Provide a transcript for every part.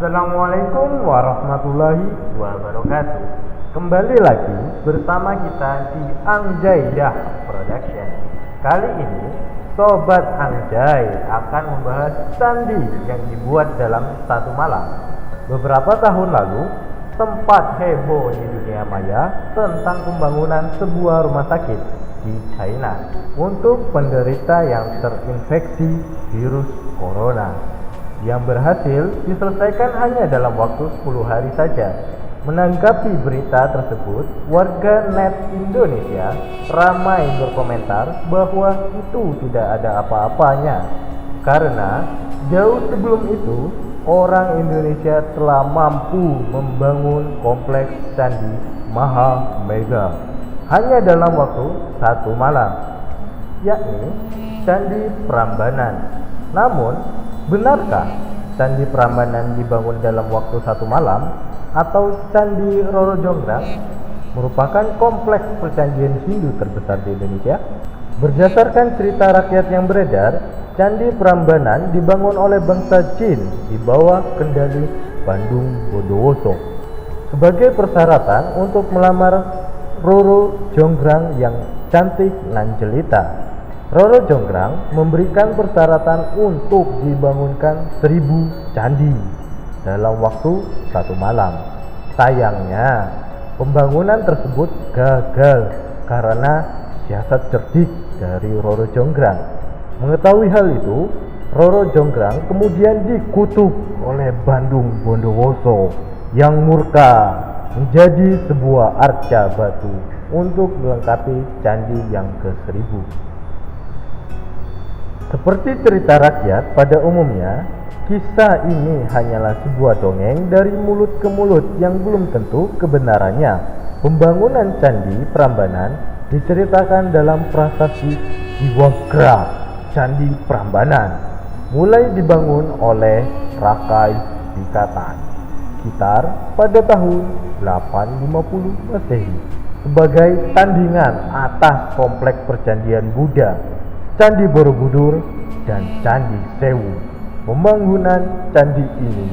Assalamualaikum warahmatullahi wabarakatuh. Kembali lagi bersama kita di Angjaidah Production. Kali ini Sobat Angjay akan membahas candi yang dibuat dalam satu malam. Beberapa tahun lalu sempat heboh di dunia maya tentang pembangunan sebuah rumah sakit di China untuk penderita yang terinfeksi virus corona, yang berhasil diselesaikan hanya dalam waktu 10 hari saja. Menanggapi berita tersebut, warga net Indonesia ramai berkomentar bahwa itu tidak ada apa-apanya, karena jauh sebelum itu orang Indonesia telah mampu membangun kompleks candi Maha Mega hanya dalam waktu satu malam, yakni Candi Prambanan. Namun, benarkah Candi Prambanan dibangun dalam waktu satu malam atau Candi Roro Jonggrang merupakan kompleks percandaian Hindu terbesar di Indonesia? Berdasarkan cerita rakyat yang beredar, Candi Prambanan dibangun oleh bangsa Jin di bawah kendali Bandung Bondowoso sebagai persyaratan untuk melamar Roro Jonggrang yang cantik nan jelita. Roro Jonggrang memberikan persyaratan untuk dibangunkan 1000 candi dalam waktu satu malam. Sayangnya, pembangunan tersebut gagal karena siasat cerdik dari Roro Jonggrang. Mengetahui hal itu, Roro Jonggrang kemudian dikutuk oleh Bandung Bondowoso yang murka menjadi sebuah arca batu untuk melengkapi candi yang ke-1000. Seperti cerita rakyat pada umumnya, kisah ini hanyalah sebuah dongeng dari mulut ke mulut yang belum tentu kebenarannya. Pembangunan Candi Prambanan diceritakan dalam prasasti Siwagra Candi Prambanan mulai dibangun oleh Rakai Pikatan sekitar pada tahun 850 Masehi sebagai tandingan atas kompleks percandian Buddha, Candi Borobudur, dan Candi Sewu. Pembangunan candi ini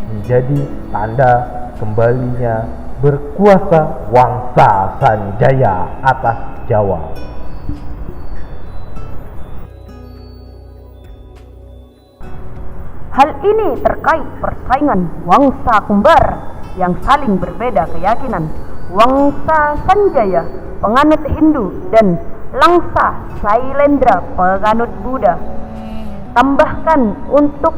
menjadi tanda kembalinya berkuasa Wangsa Sanjaya atas Jawa. Hal ini terkait persaingan Wangsa Kembar yang saling berbeda keyakinan. Wangsa Sanjaya, penganut Hindu, dan Langsa Sailendra, penganut Buddha. Tambahkan untuk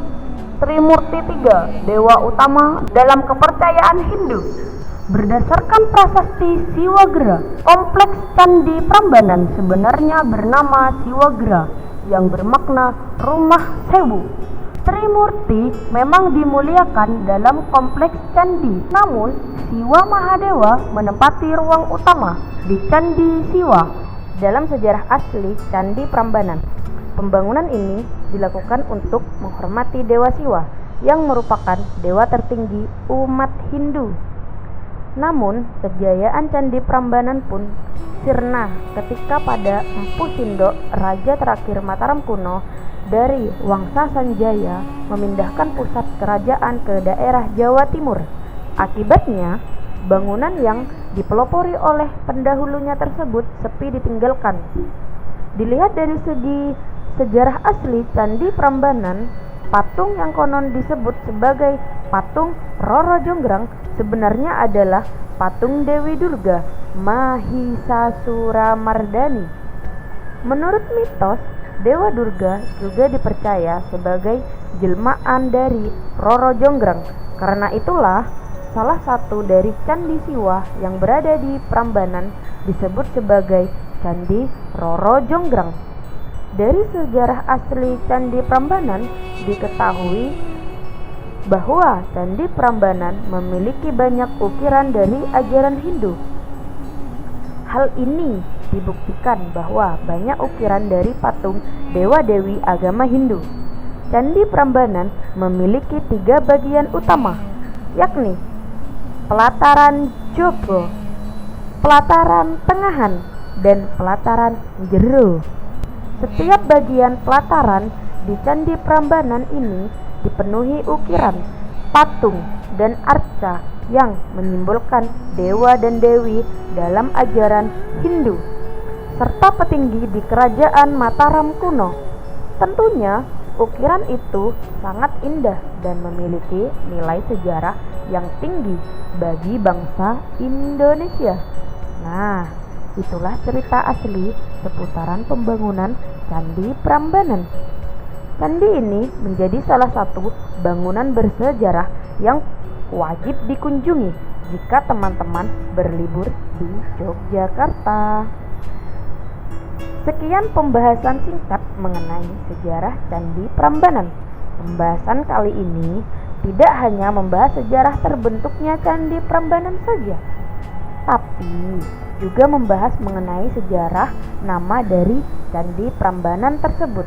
Trimurti 3, dewa utama dalam kepercayaan Hindu. Berdasarkan prasasti Siwagra, kompleks Candi Prambanan sebenarnya bernama Siwagra yang bermakna rumah sewu. Trimurti memang dimuliakan dalam kompleks candi, namun Siwa Mahadewa menempati ruang utama di Candi Siwa. Dalam sejarah asli Candi Prambanan, pembangunan ini dilakukan untuk menghormati Dewa Siwa yang merupakan dewa tertinggi umat Hindu. Namun, kejayaan Candi Prambanan pun sirna ketika pada Empu Sindok, raja terakhir Mataram kuno, dari Wangsa Sanjaya memindahkan pusat kerajaan ke daerah Jawa Timur. Akibatnya, bangunan yang dipelopori oleh pendahulunya tersebut sepi ditinggalkan. Dilihat dari segi sejarah asli Candi Prambanan, patung yang konon disebut sebagai patung Roro Jonggrang sebenarnya adalah patung Dewi Durga Mahisasuramardani. Menurut mitos, Dewa Durga juga dipercaya sebagai jelmaan dari Roro Jonggrang. Karena itulah salah satu dari Candi Siwa yang berada di Prambanan disebut sebagai Candi Roro Jonggrang. Dari sejarah asli Candi Prambanan diketahui bahwa Candi Prambanan memiliki banyak ukiran dari ajaran Hindu. Hal ini dibuktikan bahwa banyak ukiran dari patung dewa-dewi agama Hindu. Candi Prambanan memiliki 3 bagian utama, yakni pelataran Jogo, pelataran tengahan, dan pelataran jero. Setiap bagian pelataran di Candi Prambanan ini dipenuhi ukiran patung, dan arca yang menyimbolkan dewa dan dewi dalam ajaran Hindu, serta petinggi di kerajaan Mataram kuno. Tentunya, ukiran itu sangat indah dan memiliki nilai sejarah yang tinggi bagi bangsa Indonesia. Nah, itulah cerita asli seputaran pembangunan Candi Prambanan. Candi ini menjadi salah satu bangunan bersejarah yang wajib dikunjungi jika teman-teman berlibur di Yogyakarta. Sekian pembahasan singkat mengenai sejarah Candi Prambanan. Pembahasan kali ini tidak hanya membahas sejarah terbentuknya Candi Prambanan saja, tapi juga membahas mengenai sejarah nama dari Candi Prambanan tersebut.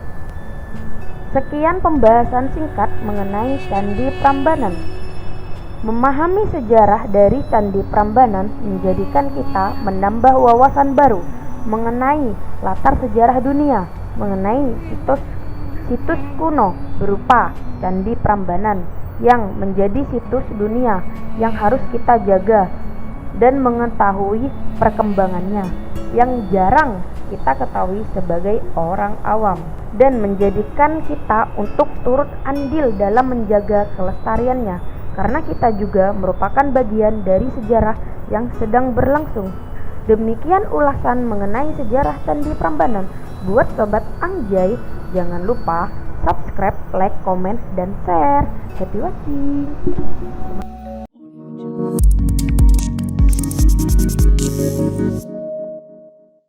Sekian pembahasan singkat mengenai Candi Prambanan. Memahami sejarah dari Candi Prambanan menjadikan kita menambah wawasan baru mengenai latar sejarah dunia, mengenai situs kuno berupa Candi Prambanan yang menjadi situs dunia yang harus kita jaga dan mengetahui perkembangannya yang jarang kita ketahui sebagai orang awam, dan menjadikan kita untuk turut andil dalam menjaga kelestariannya, karena kita juga merupakan bagian dari sejarah yang sedang berlangsung. Demikian ulasan mengenai sejarah Candi Prambanan. Buat Sobat Angjay, jangan lupa subscribe, like, komen, dan share. Happy watching.